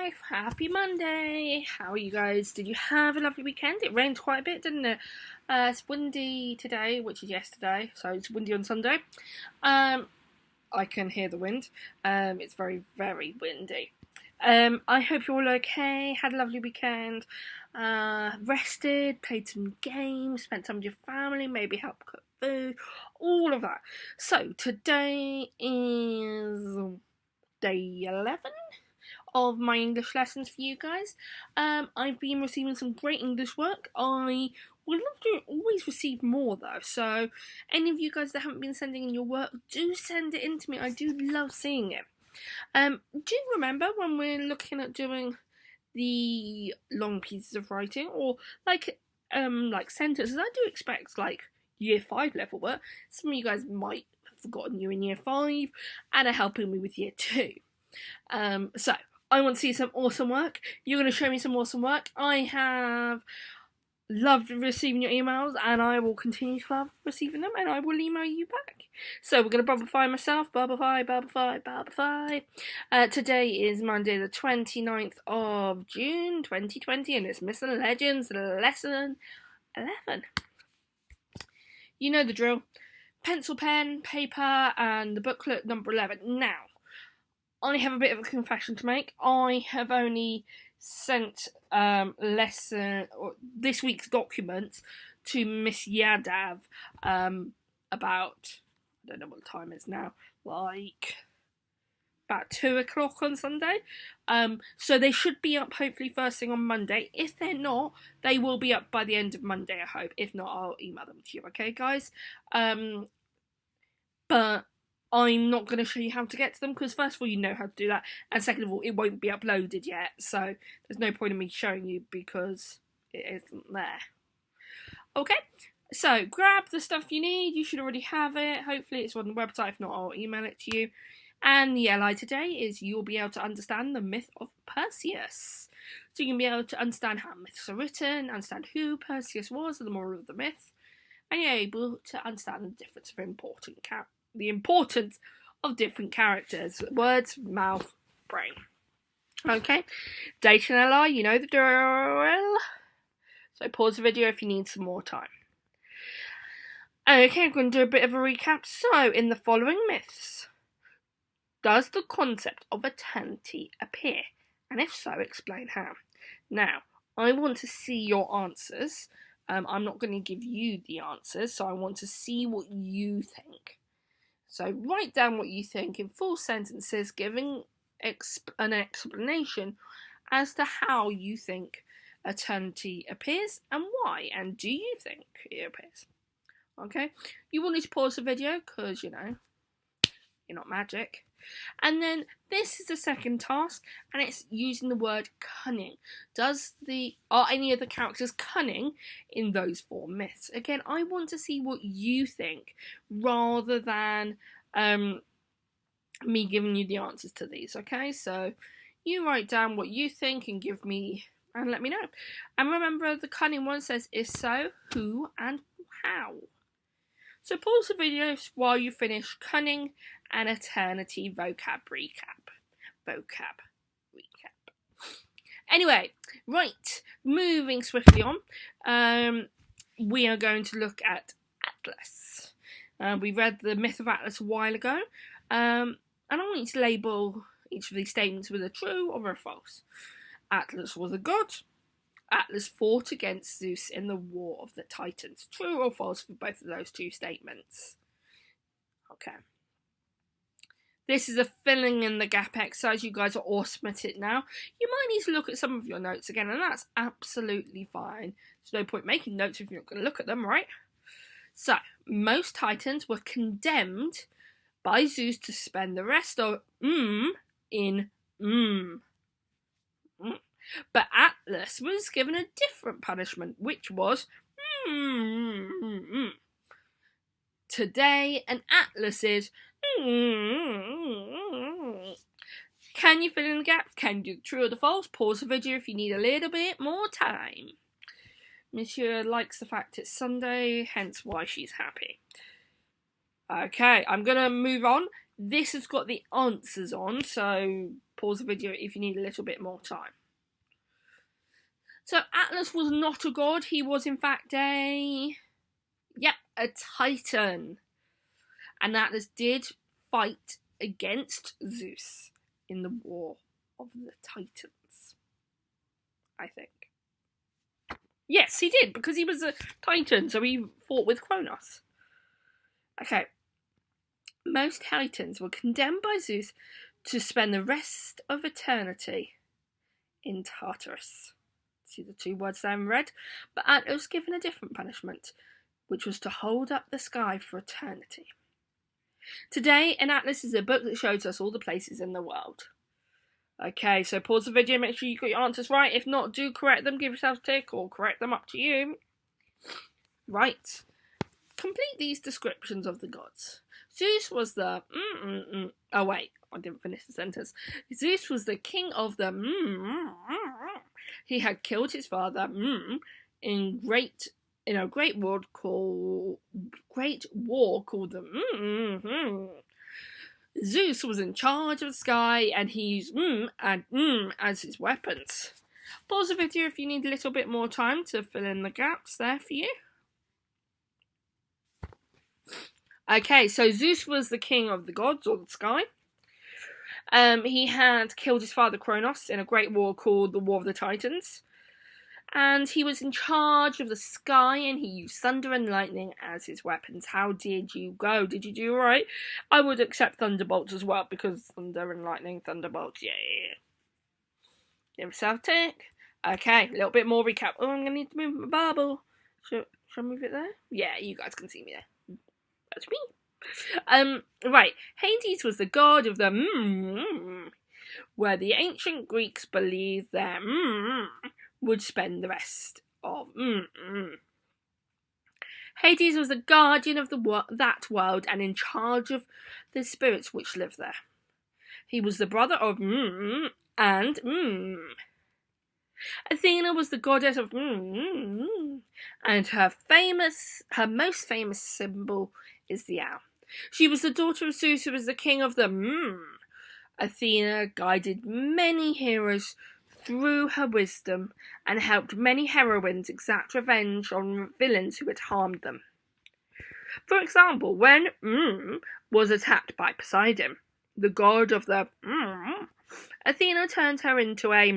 life, happy Monday. How are you guys? Did you have a lovely weekend? It rained quite a bit, didn't it? It's windy today, which is yesterday, so it's windy on Sunday. I can hear the wind. It's very, very windy. I hope you're all okay, had a lovely weekend, rested, played some games, spent time with your family, maybe helped cook food, all of that. So today is day 11 of my English lessons for you guys. I've been receiving some great English work. I would love to always receive more though, so any of you guys that haven't been sending in your work, do send it in to me. I do love seeing it. Do you remember when we're looking at doing the long pieces of writing, or like sentences? I do expect like year 5 level work. Some of you guys might have forgotten you're in year 5 and are helping me with year 2. So I want to see some awesome work. You're going to show me some awesome work. I have loved receiving your emails, and I will continue to love receiving them, and I will email you back. So we're going to bubblify myself. Bubblify. Today is Monday the 29th of June 2020, and it's Myths and Legends lesson 11. You know the drill. Pencil, pen, paper, and the booklet number 11. Now, I have a bit of a confession to make. I have only sent this week's documents to Miss Yadav about, I don't know what time it is now, like about 2 o'clock on Sunday. So they should be up hopefully first thing on Monday. If they're not, they will be up by the end of Monday, I hope. If not, I'll email them to you, okay guys? But I'm not going to show you how to get to them, because first of all, you know how to do that, and second of all, it won't be uploaded yet, so there's no point in me showing you because it isn't there. Okay, so grab the stuff you need. You should already have it. Hopefully it's on the website. If not, I'll email it to you. And the LI today is you'll be able to understand the myth of Perseus. So you can be able to understand how myths are written, understand who Perseus was and the moral of the myth, and you're able to understand the difference of the importance of different characters. Words, mouth, brain. Okay, data and LI, you know the drill. So pause the video if you need some more time. Okay, I'm going to do a bit of a recap. So, in the following myths, does the concept of eternity appear? And if so, explain how. Now, I want to see your answers. I'm not going to give you the answers, so I want to see what you think. So write down what you think in full sentences, giving an explanation as to how you think eternity appears and why, and do you think it appears? Okay, you will need to pause the video because, you know, you're not magic. And then this is the second task, and it's using the word cunning. Are any of the characters cunning in those 4 myths? Again, I want to see what you think rather than me giving you the answers to these. Okay, so you write down what you think and let me know. And remember, the cunning one says if so, who and how. So pause the video while you finish cunning and eternity vocab recap. Anyway, right, moving swiftly on. We are going to look at Atlas. We read the myth of Atlas a while ago. And I want you to label each of these statements with a true or a false. Atlas was a god. Atlas fought against Zeus in the War of the Titans. True or false for both of those 2 statements? Okay. This is a filling in the gap exercise. You guys are awesome at it now. You might need to look at some of your notes again, and that's absolutely fine. There's no point making notes if you're not going to look at them, right? So, most Titans were condemned by Zeus to spend the rest of in But Atlas was given a different punishment, which was Today, an Atlas is Can you fill in the gaps? Can you do the true or the false? Pause the video if you need a little bit more time. Monsieur likes the fact it's Sunday, hence why she's happy. Okay, I'm going to move on. This has got the answers on, so pause the video if you need a little bit more time. So Atlas was not a god. He was in fact a titan. And Atlas did fight against Zeus in the War of the Titans, I think. Yes, he did, because he was a titan, so he fought with Kronos. Okay. Most titans were condemned by Zeus to spend the rest of eternity in Tartarus. See the two words there in red? But Atlas was given a different punishment, which was to hold up the sky for eternity. Today, an atlas is a book that shows us all the places in the world. Okay, so pause the video, make sure you got your answers right. If not, do correct them, give yourself a tick, or correct them, up to you. Right. Complete these descriptions of the gods. Zeus was the oh wait, I didn't finish the sentence. Zeus was the king of the He had killed his father in a great war called the Zeus was in charge of the sky, and he used and as his weapons. Pause the video if you need a little bit more time to fill in the gaps there for you. Okay, so Zeus was the king of the gods, or the sky. He had killed his father Kronos in a great war called the War of the Titans. And he was in charge of the sky, and he used thunder and lightning as his weapons. How did you go? Did you do alright? I would accept thunderbolts as well, because thunder and lightning, thunderbolts, yeah. Give yourself a tick. Okay, a little bit more recap. Oh, I'm going to need to move my bubble. Should I move it there? Yeah, you guys can see me there. That's me. Right. Hades was the god of the where the ancient Greeks believed that would spend the rest of Hades was the guardian of that world and in charge of the spirits which live there. He was the brother of and Athena was the goddess of and her most famous symbol is the owl. She was the daughter of Zeus, who was the king of the Athena guided many heroes through her wisdom and helped many heroines exact revenge on villains who had harmed them. For example, when was attacked by Poseidon, the god of the Athena turned her into a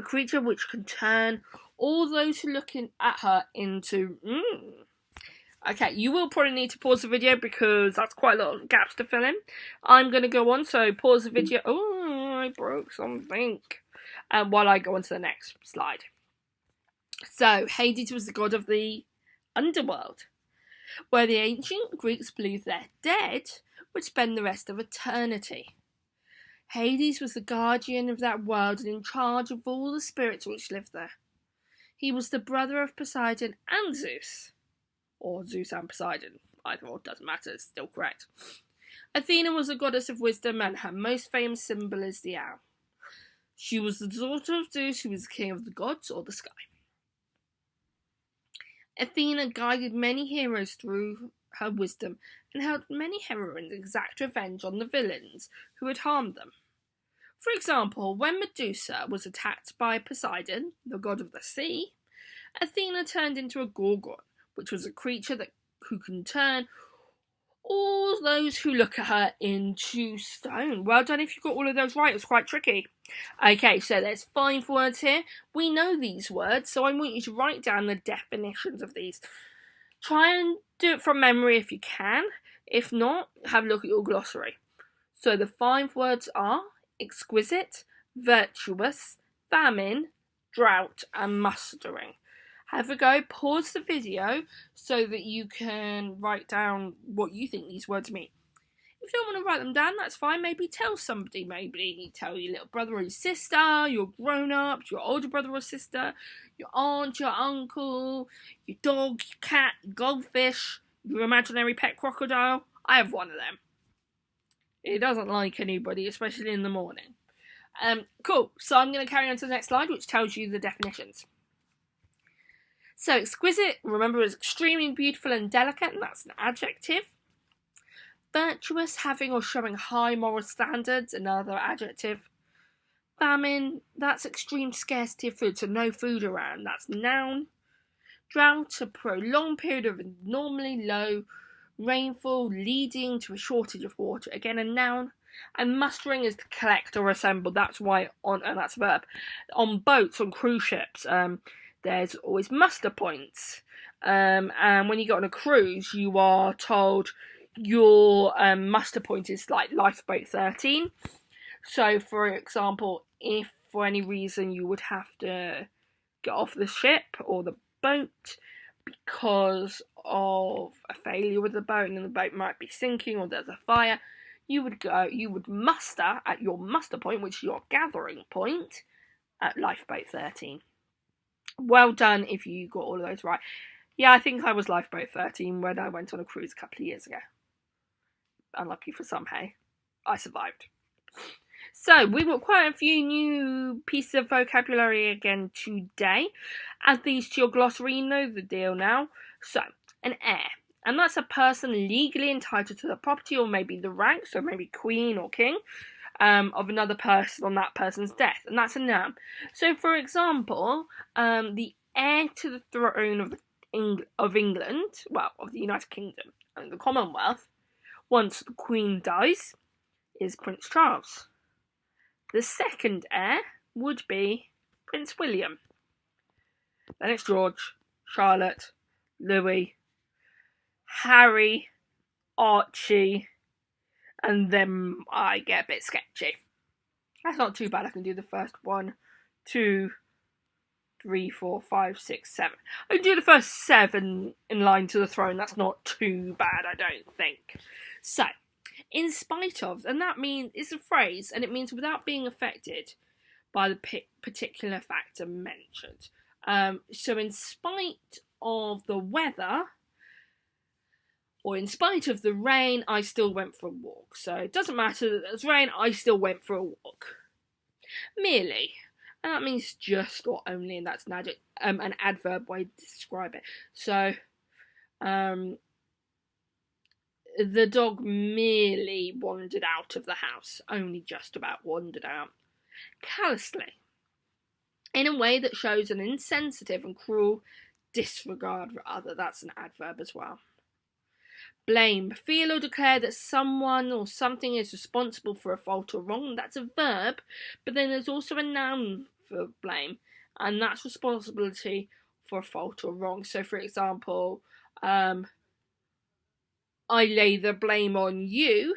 creature which can turn all those who look at her into Okay, you will probably need to pause the video because that's quite a lot of gaps to fill in. I'm going to go on, so pause the video. Oh, I broke something. While I go on to the next slide. So, Hades was the god of the underworld, where the ancient Greeks believed their dead would spend the rest of eternity. Hades was the guardian of that world and in charge of all the spirits which lived there. He was the brother of Poseidon and Zeus. Or Zeus and Poseidon. Either or, doesn't matter, it's still correct. Athena was the goddess of wisdom, and her most famous symbol is the owl. She was the daughter of Zeus, who was the king of the gods, or the sky. Athena guided many heroes through her wisdom and helped many heroines exact revenge on the villains who had harmed them. For example, when Medusa was attacked by Poseidon, the god of the sea, Athena turned into a gorgon, which was a creature who can turn all those who look at her into stone. Well done if you got all of those right. It's quite tricky. Okay, so there's 5 words here. We know these words, so I want you to write down the definitions of these. Try and do it from memory if you can. If not, have a look at your glossary. So the 5 words are exquisite, virtuous, famine, drought, and mustering. Have a go, pause the video so that you can write down what you think these words mean. If you don't want to write them down, that's fine. Maybe tell somebody. Maybe tell your little brother or your sister, your grown-ups, your older brother or sister, your aunt, your uncle, your dog, your cat, your goldfish, your imaginary pet crocodile. I have one of them. It doesn't like anybody, especially in the morning. Cool. So I'm going to carry on to the next slide, which tells you the definitions. So exquisite, remember, is extremely beautiful and delicate, and that's an adjective. Virtuous, having or showing high moral standards, another adjective. Famine, that's extreme scarcity of food, so no food around, that's noun. Drought, a prolonged period of abnormally low rainfall leading to a shortage of water, again a noun. And mustering is to collect or assemble, that's why and that's a verb. On boats, on cruise ships, there's always muster points. And when you go on a cruise, you are told your muster point is like lifeboat 13. So, for example, if for any reason you would have to get off the ship or the boat because of a failure with the boat and the boat might be sinking or there's a fire, you would muster at your muster point, which is your gathering point, at lifeboat 13. Well done if you got all of those right. Yeah, I think I was lifeboat 13 when I went on a cruise a couple of years ago. Unlucky for some, hey. I survived. So, we've got quite a few new pieces of vocabulary again today. Add these to your glossary, you know the deal now. So, an heir. And that's a person legally entitled to the property or maybe the rank, so maybe queen or king, of another person on that person's death. And that's a noun. So, for example, the heir to the throne of England, well, of the United Kingdom and the Commonwealth, once the Queen dies, is Prince Charles. The second heir would be Prince William. Then it's George, Charlotte, Louis, Harry, Archie, and then I get a bit sketchy. That's not too bad. I can do the first 1, 2, 3, 4, 5, 6, 7. I can do the first 7 in line to the throne. That's not too bad, I don't think. So, in spite of, and that means it's a phrase, and it means without being affected by the particular factor mentioned. So, in spite of the weather, or in spite of the rain, I still went for a walk. So, it doesn't matter that there's rain, I still went for a walk. Merely. And that means just or only, and that's an adverb way to describe it. So, the dog merely wandered out of the house. Only just about wandered out. Callously. In a way that shows an insensitive and cruel disregard for other. That's an adverb as well. Blame. Feel or declare that someone or something is responsible for a fault or wrong. That's a verb, but then there's also a noun for blame, and that's responsibility for a fault or wrong. So, for example, I lay the blame on you,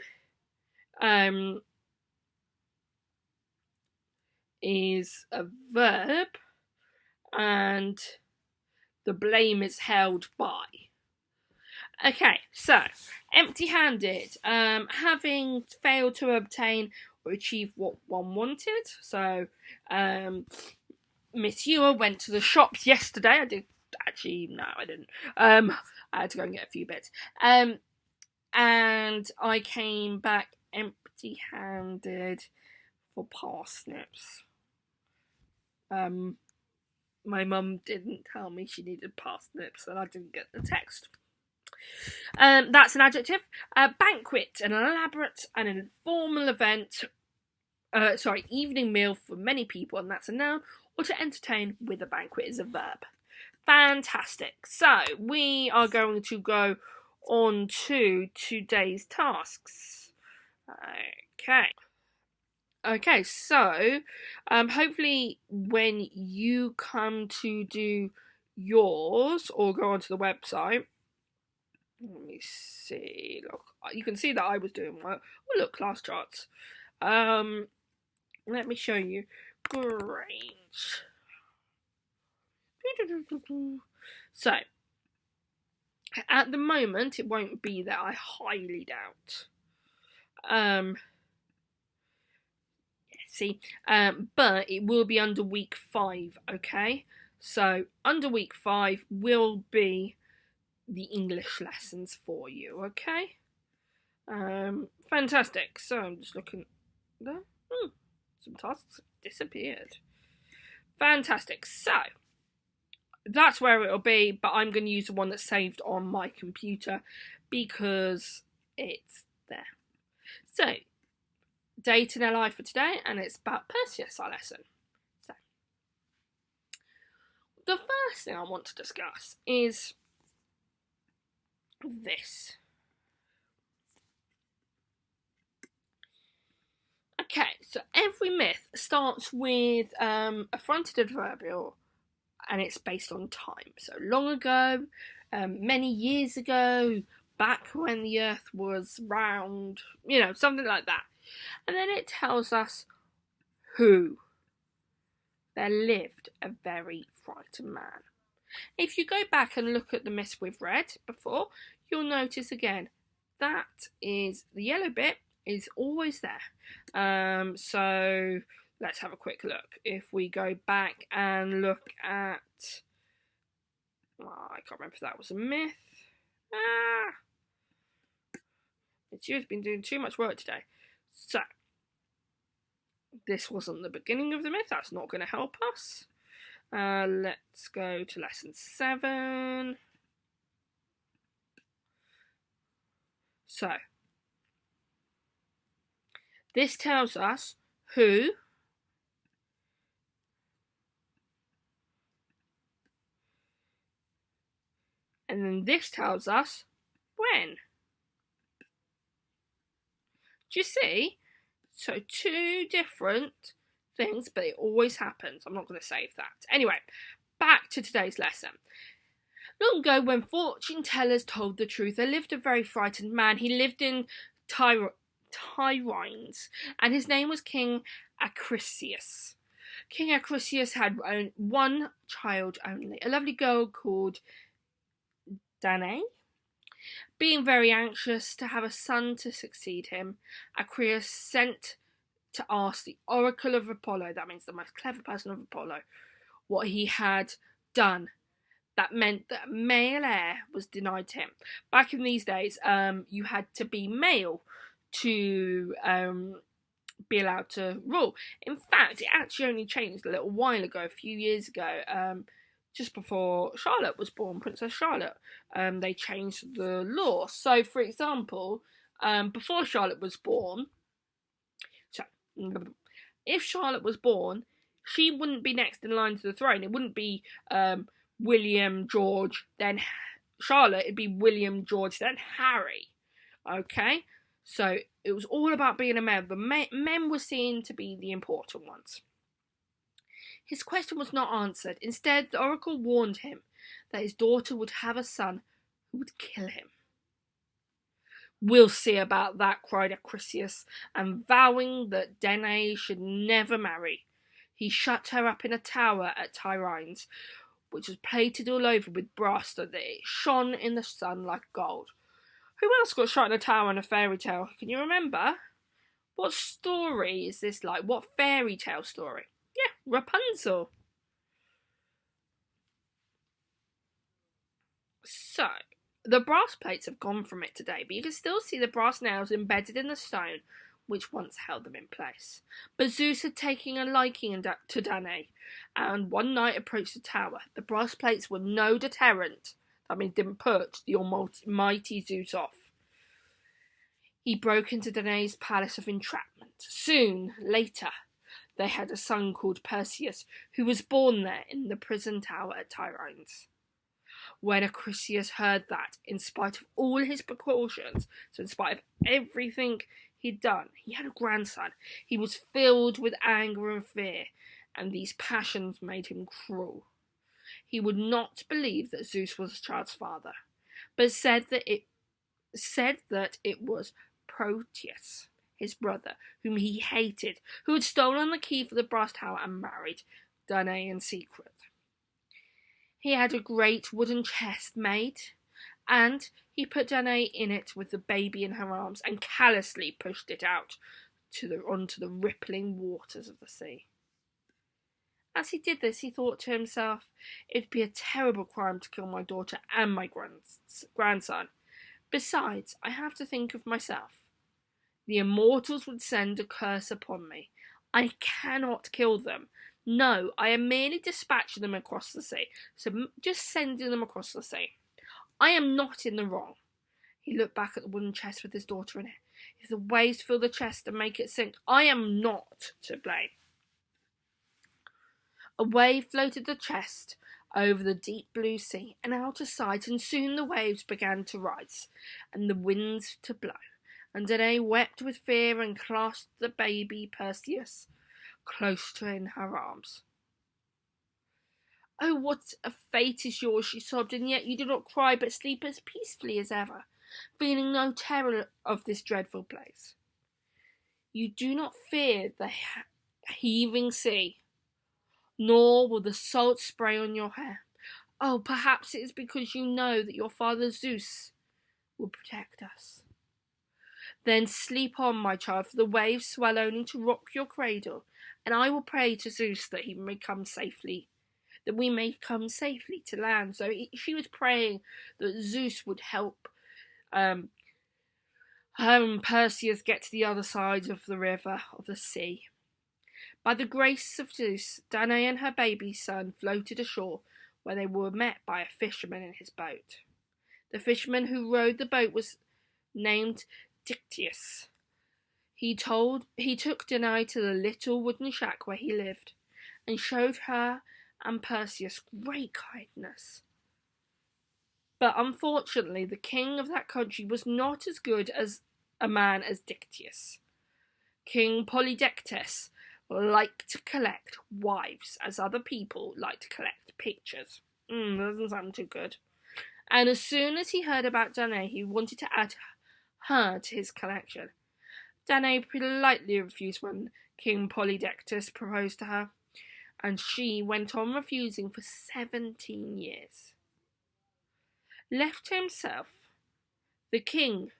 is a verb, and the blame is held by. Okay, so, empty-handed, having failed to obtain or achieve what one wanted. So, Miss Ewer went to the shops yesterday. I didn't. I had to go and get a few bits. And I came back empty-handed for parsnips. My mum didn't tell me she needed parsnips, and I didn't get the text. That's an adjective. Banquet, an elaborate and informal event. Evening meal for many people, and that's a noun. Or to entertain with a banquet is a verb. Fantastic. So, we are going to go on to today's tasks. Okay, so, hopefully when you come to do yours, or go onto the website, let me see, look, you can see that I was doing work. Oh look, class charts. Let me show you. Great. So, at the moment, it won't be there, I highly doubt. But it will be under week 5, okay? So, under week 5 will be the English lessons for you, okay? Fantastic. So, I'm just looking there. Some tasks have disappeared. Fantastic. So, that's where it'll be, but I'm going to use the one that's saved on my computer because it's there. So, date in our life for today, and it's about Perseus, our lesson. So, the first thing I want to discuss is this. Okay, so every myth starts with a fronted adverbial, and it's based on time. So long ago, many years ago, back when the earth was round, something like that. And then it tells us who. There lived a very frightened man. If you go back and look at the myths we've read before, you'll notice again that is the yellow bit is always there. So let's have a quick look. If we go back and look at, I can't remember if that was a myth. It's been doing too much work today. So this wasn't the beginning of the myth. That's not going to help us. Let's go to lesson 7. So, this tells us who, and then this tells us when. Do you see? So, 2 different things, but it always happens. I'm not going to save that. Anyway, back to today's lesson. Long ago, when fortune tellers told the truth, there lived a very frightened man. He lived in Tyrines, and his name was King Acrisius. King Acrisius had one child only, a lovely girl called Danae. Being very anxious to have a son to succeed him, Acrisius sent to ask the oracle of Apollo, that means the most clever person of Apollo, what he had done. That meant that male heir was denied to him. Back in these days, you had to be male to be allowed to rule. In fact, it actually only changed a little while ago, a few years ago, just before Charlotte was born, Princess Charlotte. They changed the law. So, for example, before Charlotte was born, if Charlotte was born, she wouldn't be next in line to the throne. It wouldn't be William, George, then Charlotte. It'd be William, George, then Harry. Okay? So it was all about being a man. The men were seen to be the important ones. His question was not answered. Instead, the oracle warned him that his daughter would have a son who would kill him. "We'll see about that," cried Acrisius, and vowing that Danae should never marry, he shut her up in a tower at Tyrines, which was plated all over with brass so that it shone in the sun like gold. Who else got shut in a tower in a fairy tale? Can you remember? What story is this like? What fairy tale story? Yeah, Rapunzel. So, the brass plates have gone from it today, but you can still see the brass nails embedded in the stone which once held them in place. But Zeus had taken a liking to Danae, and one night approached the tower. The brass plates were no deterrent. That means didn't put the almighty Zeus off. He broke into Danae's palace of entrapment. Soon later, they had a son called Perseus, who was born there in the prison tower at Tyrines. When Acrisius heard that, in spite of all his precautions, so in spite of everything he'd done, he had a grandson. He was filled with anger and fear, and these passions made him cruel. He would not believe that Zeus was the child's father, but said that it was Proteus, his brother, whom he hated, who had stolen the key for the brass tower and married Danae in secret. He had a great wooden chest made, and he put Danae in it with the baby in her arms and callously pushed it out onto the rippling waters of the sea. As he did this, he thought to himself, "It'd be a terrible crime to kill my daughter and my grandson. Besides, I have to think of myself. The immortals would send a curse upon me. I cannot kill them. No, I am merely dispatching them across the sea, so just sending them across the sea. I am not in the wrong." He looked back at the wooden chest with his daughter in it. If the waves fill the chest and make it sink, I am not to blame. Away floated the chest over the deep blue sea and out of sight, and soon the waves began to rise and the winds to blow. And Danae wept with fear and clasped the baby Perseus close to in her arms. "Oh, what a fate is yours," she sobbed, "and yet you do not cry, but sleep as peacefully as ever, feeling no terror of this dreadful place. You do not fear the heaving sea, nor will the salt spray on your hair. Oh, perhaps it is because you know that your father Zeus will protect us. Then sleep on, my child, for the waves swell only to rock your cradle, and I will pray to Zeus that we may come safely to land." So she was praying that Zeus would help her and Perseus get to the other side of the river, of the sea. By the grace of Zeus, Danae and her baby son floated ashore, where they were met by a fisherman in his boat. The fisherman who rowed the boat was named Dictys. He took Danae to the little wooden shack where he lived, and showed her and Perseus great kindness. But unfortunately, the king of that country was not as good as a man as Dictys. King Polydectes liked to collect wives as other people like to collect pictures. Doesn't sound too good. And as soon as he heard about Danae, he wanted to add her to his collection. Danae politely refused when King Polydectes proposed to her, and she went on refusing for 17 years. Left to himself, the king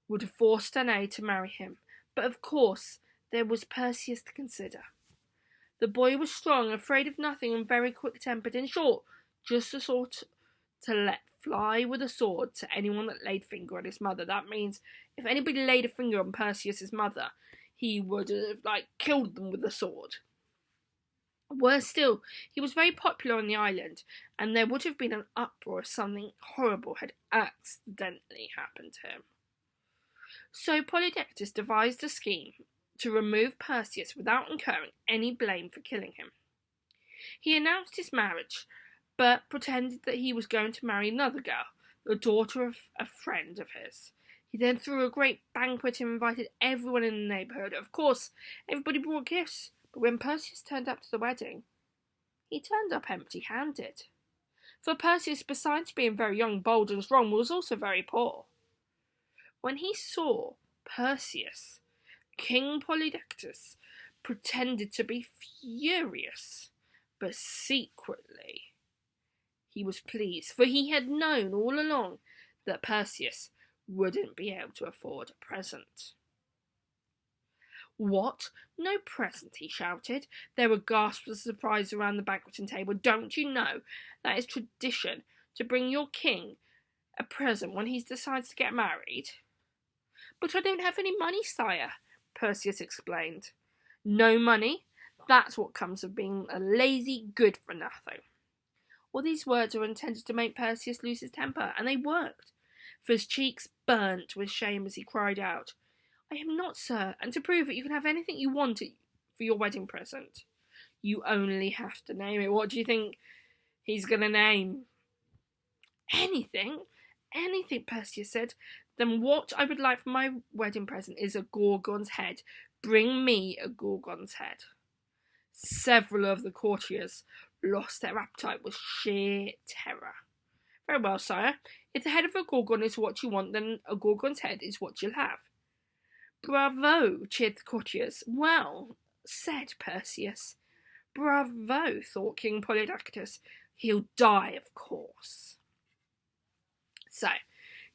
would have forced Danae to marry him, but of course there was Perseus to consider. The boy was strong, afraid of nothing, and very quick-tempered. In short, just the sort to let fly with a sword to anyone that laid finger on his mother. That means if anybody laid a finger on Perseus's mother, he would have killed them with a sword. Worse still, he was very popular on the island, and there would have been an uproar if something horrible had accidentally happened to him. So Polydectes devised a scheme to remove Perseus without incurring any blame for killing him. He announced his marriage, but pretended that he was going to marry another girl, the daughter of a friend of his. He then threw a great banquet and invited everyone in the neighbourhood. Of course, everybody brought gifts, but when Perseus turned up to the wedding, he turned up empty-handed. For Perseus, besides being very young, bold and strong, was also very poor. When he saw Perseus, King Polydectes pretended to be furious, but secretly he was pleased, for he had known all along that Perseus wouldn't be able to afford a present. "What? No present?" he shouted. There were gasps of surprise around the banqueting table. "Don't you know that it's tradition to bring your king a present when he decides to get married?" "But I don't have any money, sire," Perseus explained. "No money? That's what comes of being a lazy good-for-nothing." Well, these words were intended to make Perseus lose his temper, and they worked, for his cheeks burnt with shame as he cried out, "I am not, sir, and to prove it, you can have anything you want for your wedding present. You only have to name it." What do you think he's going to name? "Anything? Anything," Perseus said. "Then what I would like for my wedding present is a Gorgon's head. Bring me a Gorgon's head." Several of the courtiers lost their appetite with sheer terror. "Very well, sire. If the head of a Gorgon is what you want, then a Gorgon's head is what you'll have." "Bravo!" cheered the courtiers. "Well said, Perseus." "Bravo!" thought King Polydectes. "He'll die, of course." So,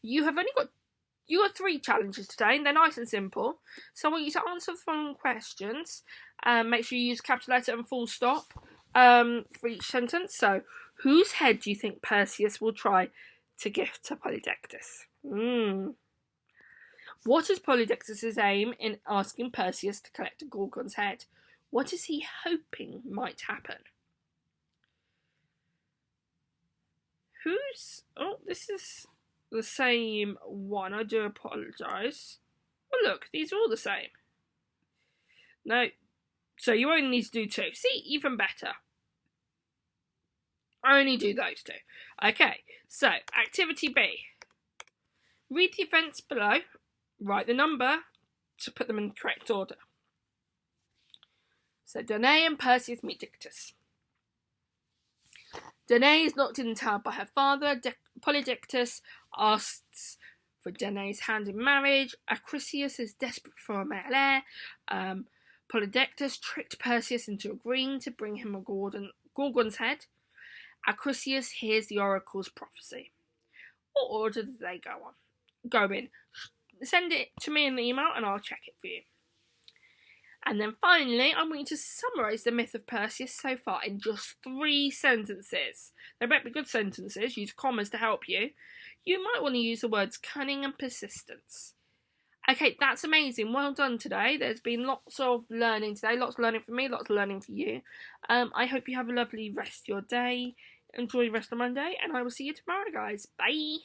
you got 3 challenges today, and they're nice and simple. So I want you to answer the following questions. Make sure you use capital letter and full stop for each sentence. So, whose head do you think Perseus will try to give to Polydectes? What is Polydectes' aim in asking Perseus to collect a Gorgon's head? What is he hoping might happen? This is the same one. I do apologise. Well, look, these are all the same. No, so you only need to do 2. See, even better. Only do those 2. Okay, so activity B. Read the events below, write the number to put them in the correct order. So Danae and Perseus meet Dictys. Danae is knocked in the tower by her father. Polydictys asks for Danae's hand in marriage. Acrisius is desperate for a male heir. Polydictys tricked Perseus into agreeing to bring him a Gorgon's head. Acrisius hears the oracle's prophecy. What order do they go in? Send it to me in the email and I'll check it for you. And then finally, I want you to summarise the myth of Perseus so far in just 3 sentences. They better be good sentences. Use commas to help you. You might want to use the words cunning and persistence. Okay, that's amazing. Well done today. There's been lots of learning today. Lots of learning for me, lots of learning for you. I hope you have a lovely rest of your day. Enjoy the rest of Monday, and I will see you tomorrow, guys. Bye.